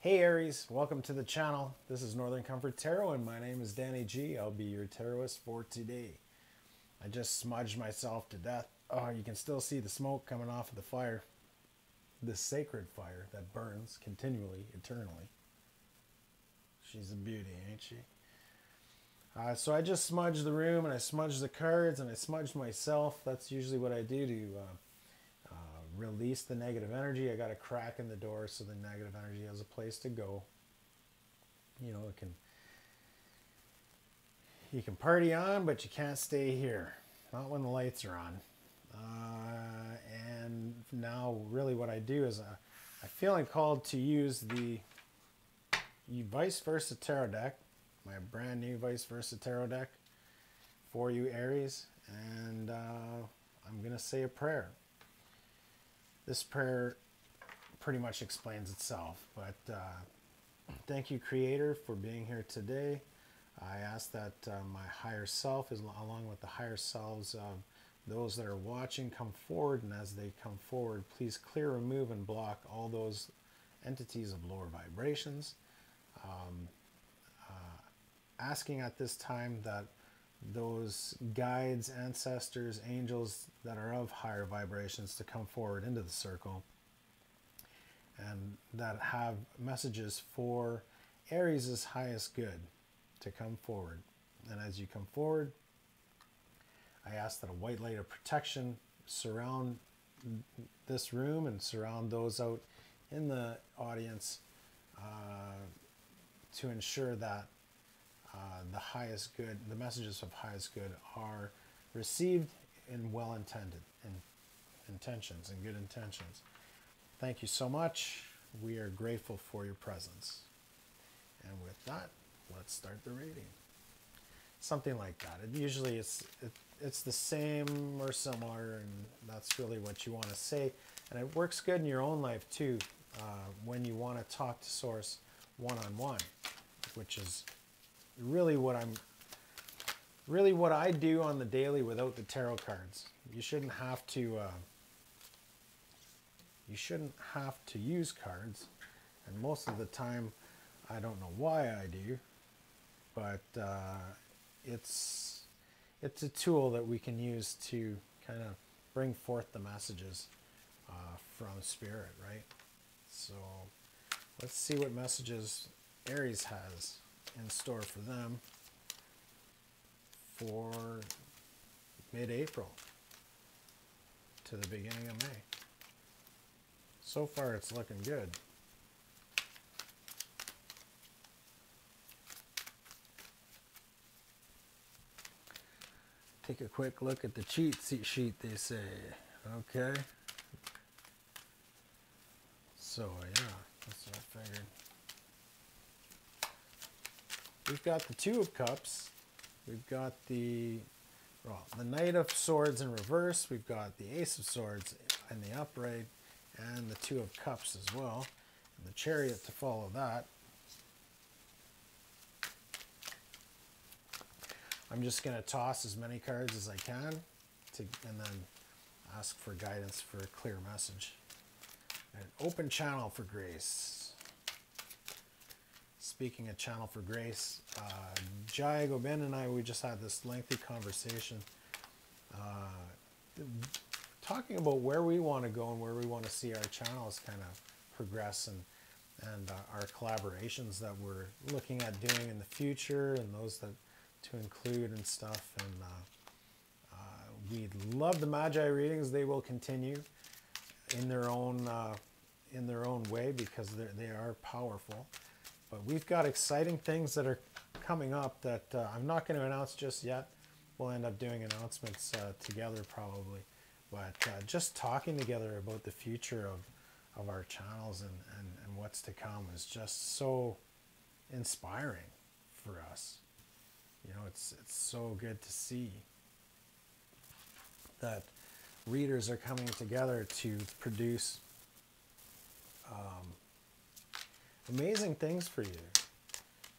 Hey Aries, welcome to the channel. This is Northern Comfort Tarot and my name is Danny G. I'll be your tarotist for today. I just smudged myself to death. Oh, you can still see the smoke coming off of the fire. This sacred fire that burns continually, eternally. She's a beauty, ain't she? So I just smudged the room and I smudged the cards and I smudged myself. That's usually what I do to release the negative energy. I got a crack in the door so the negative energy has a place to go. You know, you can party on, but you can't stay here. Not when the lights are on. And now really what I do is I feel I'm called to use the Vice Versa Tarot deck, my brand new Vice Versa Tarot deck for you Aries, and I'm going to say a prayer. This prayer pretty much explains itself, but thank you, Creator, for being here today. I ask that my higher self, along with the higher selves of those that are watching, come forward, and as they come forward, please clear, remove, and block all those entities of lower vibrations. Asking at this time that those guides, ancestors, angels that are of higher vibrations to come forward into the circle and that have messages for Aries' highest good to come forward. And as you come forward, I ask that a white light of protection surround this room and surround those out in the audience to ensure that the highest good, the messages of highest good are received in well-intended intentions and good intentions. Thank you so much. We are grateful for your presence. And with that, let's start the reading. Something like that. Usually it's the same or similar, and that's really what you want to say. And it works good in your own life too, when you want to talk to Source one-on-one, which is really what I do on the daily without the tarot cards. You shouldn't have to use cards, and most of the time I don't know why I do, but it's a tool that we can use to kind of bring forth the messages from Spirit, right? So let's see what messages Aries has in store for them for mid-April to the beginning of May. So far it's looking good. Take a quick look at the cheat sheet, they say. Okay. So yeah, that's what I figured. We've got the Two of Cups. We've got the Knight of Swords in reverse. We've got the Ace of Swords in the upright, and the Two of Cups as well. And the Chariot to follow that. I'm just going to toss as many cards as I can and then ask for guidance for a clear message. An open channel for grace. Speaking of channel for grace, Jai Gobind and I, we just had this lengthy conversation talking about where we want to go and where we want to see our channels kind of progress, and our collaborations that we're looking at doing in the future, and those that to include and stuff. And we love the Magi readings. They will continue in their own way because they are powerful. But we've got exciting things that are coming up that I'm not going to announce just yet. We'll end up doing announcements together probably. But just talking together about the future of our channels and what's to come is just so inspiring for us. You know, it's so good to see that readers are coming together to produce amazing things for you.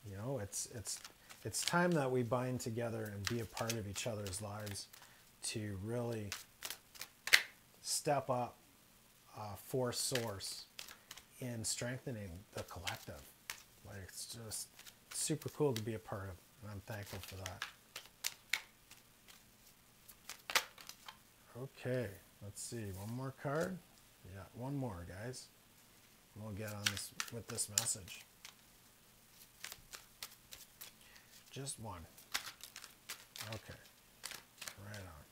You know, it's time that we bind together and be a part of each other's lives to really step up for Source in strengthening the collective. Like, it's just super cool to be a part of, and I'm thankful for that. Okay, let's see, one more card. Yeah, one more, guys. We'll get on this with this message. Just one. Okay, right on.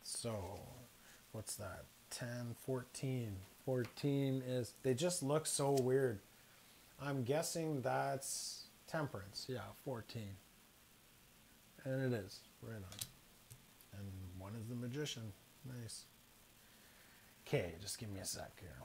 So, what's that? 10, 14. 14 is, they just look so weird. I'm guessing that's temperance. Yeah, 14. And it is, right on. And one is the magician. Nice. Okay, just give me a sec here.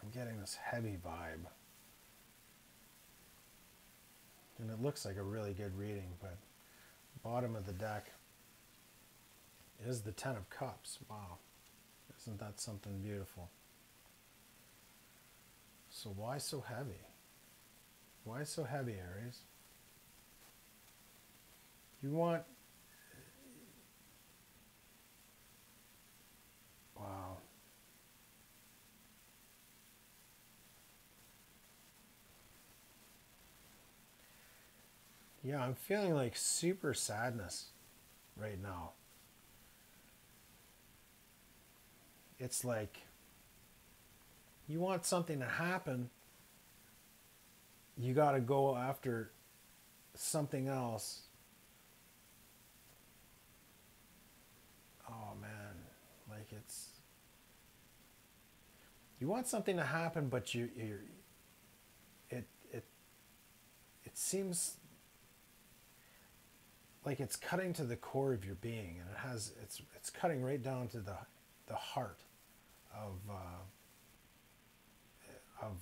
I'm getting this heavy vibe. And it looks like a really good reading, but bottom of the deck is the Ten of Cups. Wow. Isn't that something beautiful? So why so heavy? Why so heavy, Aries? You want... Wow. Yeah, I'm feeling like super sadness right now. It's like you want something to happen, you got to go after something else. Oh man, like it's, you want something to happen, but it seems like it's cutting to the core of your being, and it's cutting right down to the heart of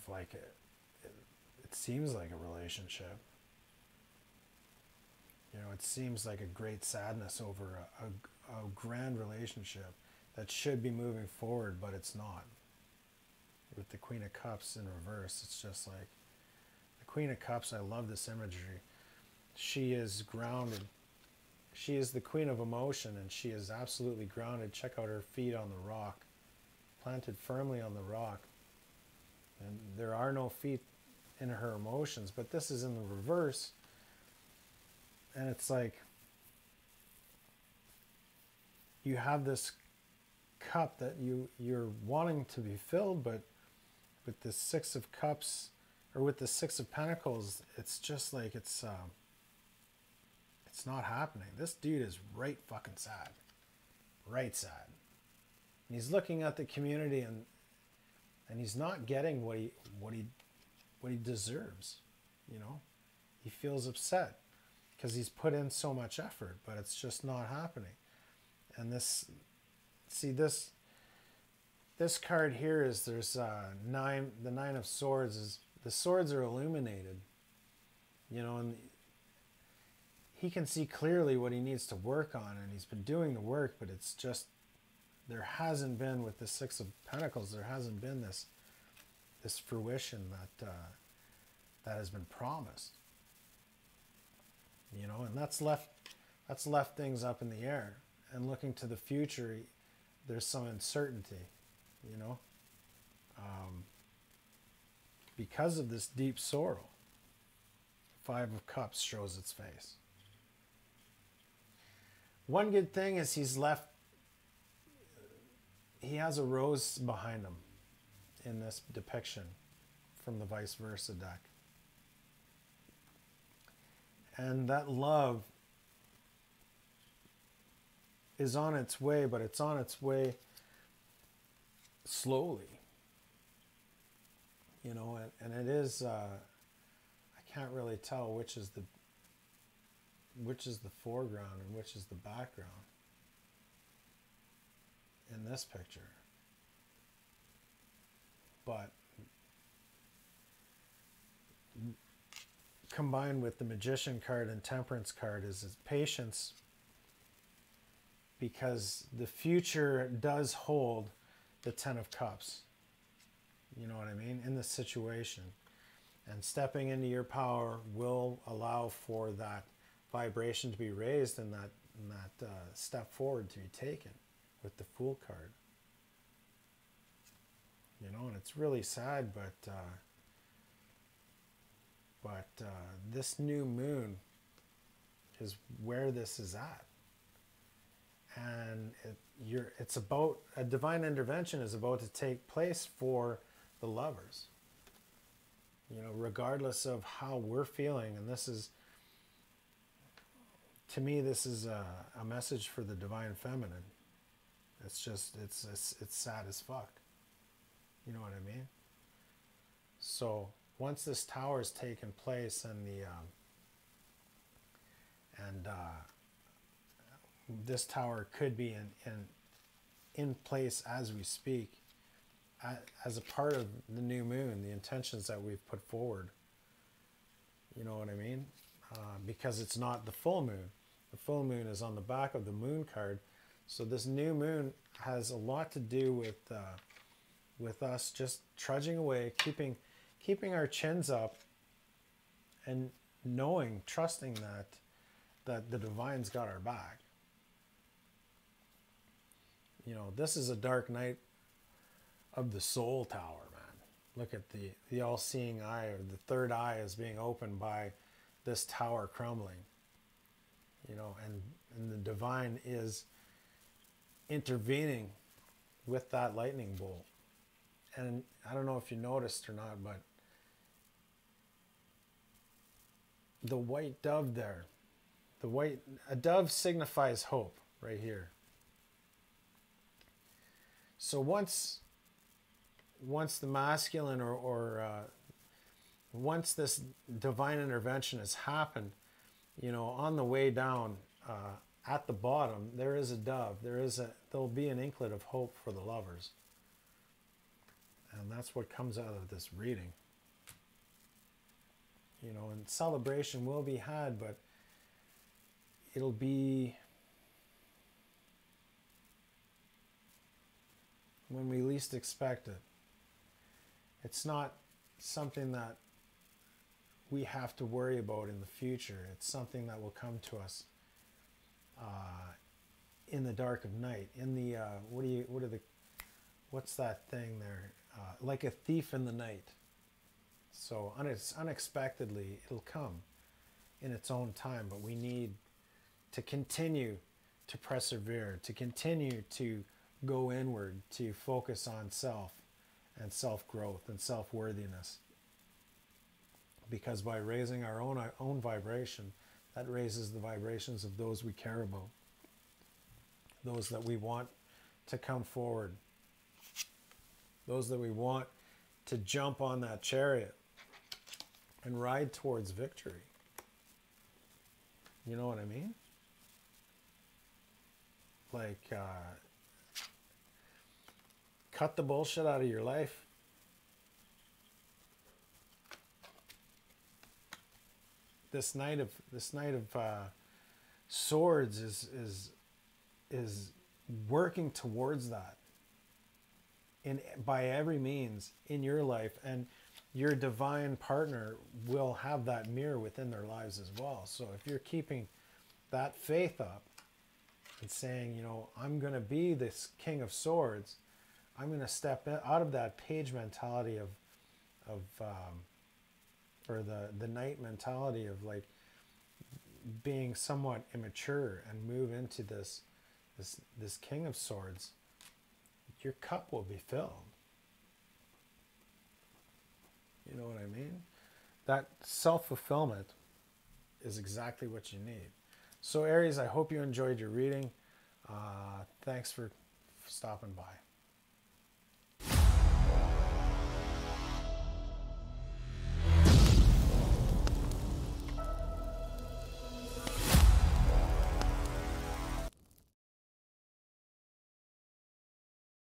like it seems like a relationship. You know, it seems like a great sadness over a grand relationship that should be moving forward, but it's not. With the Queen of Cups in reverse, it's just like the Queen of Cups. I love this imagery. She is grounded. She is the queen of emotion, and she is absolutely grounded. Check out her feet on the rock, planted firmly on the rock. And there are no feet in her emotions, but this is in the reverse. And it's like you have this cup that you're wanting to be filled, but with the Six of Cups, or with the Six of Pentacles, it's just like it's not happening. This dude is right fucking sad. Right sad. And he's looking at the community, and he's not getting what he deserves, you know? He feels upset because he's put in so much effort, but it's just not happening. And this card here is, there's the Nine of Swords. Is the swords are illuminated, you know, and he can see clearly what he needs to work on, and he's been doing the work, but it's just, there hasn't been, with the Six of Pentacles, there hasn't been this fruition that has been promised, you know, and that's left things up in the air. And looking to the future, there's some uncertainty, you know, because of this deep sorrow. Five of Cups shows its face. One good thing is he has a rose behind him in this depiction from the vice versa deck. And that love is on its way, but it's on its way slowly. You know, and it is, I can't really tell which is the foreground and which is the background in this picture. But combined with the Magician card and Temperance card is patience, because the future does hold the Ten of Cups. You know what I mean? In this situation. And stepping into your power will allow for that vibration to be raised and that step forward to be taken with the Fool card. You know, and it's really sad, but this new moon is where this is at. And it's about, a divine intervention is about to take place for the lovers. You know, regardless of how we're feeling, and this is, to me, this is a message for the divine feminine. It's just, it's sad as fuck. You know what I mean? So once this tower has taken place and this tower could be in place as we speak, as a part of the new moon, the intentions that we've put forward. You know what I mean? Because it's not the full moon. The full moon is on the back of the moon card. So this new moon has a lot to do with us just trudging away, keeping our chins up, and knowing, trusting that the divine's got our back. You know, this is a dark night of the soul tower, man. Look at the all-seeing eye, or the third eye is being opened by this tower crumbling. You know, and the divine is intervening with that lightning bolt. And I don't know if you noticed or not, but the white dove there, a dove signifies hope right here. So once the masculine or once this divine intervention has happened, you know, on the way down, at the bottom, there is a dove. There'll be an inklet of hope for the lovers. And that's what comes out of this reading. You know, and celebration will be had, but it'll be when we least expect it. It's not something that we have to worry about in the future. It's something that will come to us in the dark of night. In the what's that thing there? Like a thief in the night. So unexpectedly, it'll come in its own time. But we need to continue to persevere, to continue to go inward, to focus on self and self-growth and self-worthiness. Because by raising our own vibration, that raises the vibrations of those we care about, those that we want to come forward, those that we want to jump on that chariot and ride towards victory. You know what I mean? Like, cut the bullshit out of your life. This Knight of Swords is working towards that by every means in your life, and your divine partner will have that mirror within their lives as well. So if you're keeping that faith up and saying, you know, I'm going to be this King of Swords, I'm going to step out of that page mentality or the knight mentality of like being somewhat immature, and move into this King of Swords, your cup will be filled. You know what I mean? That self-fulfillment is exactly what you need. So Aries, I hope you enjoyed your reading. Thanks for stopping by.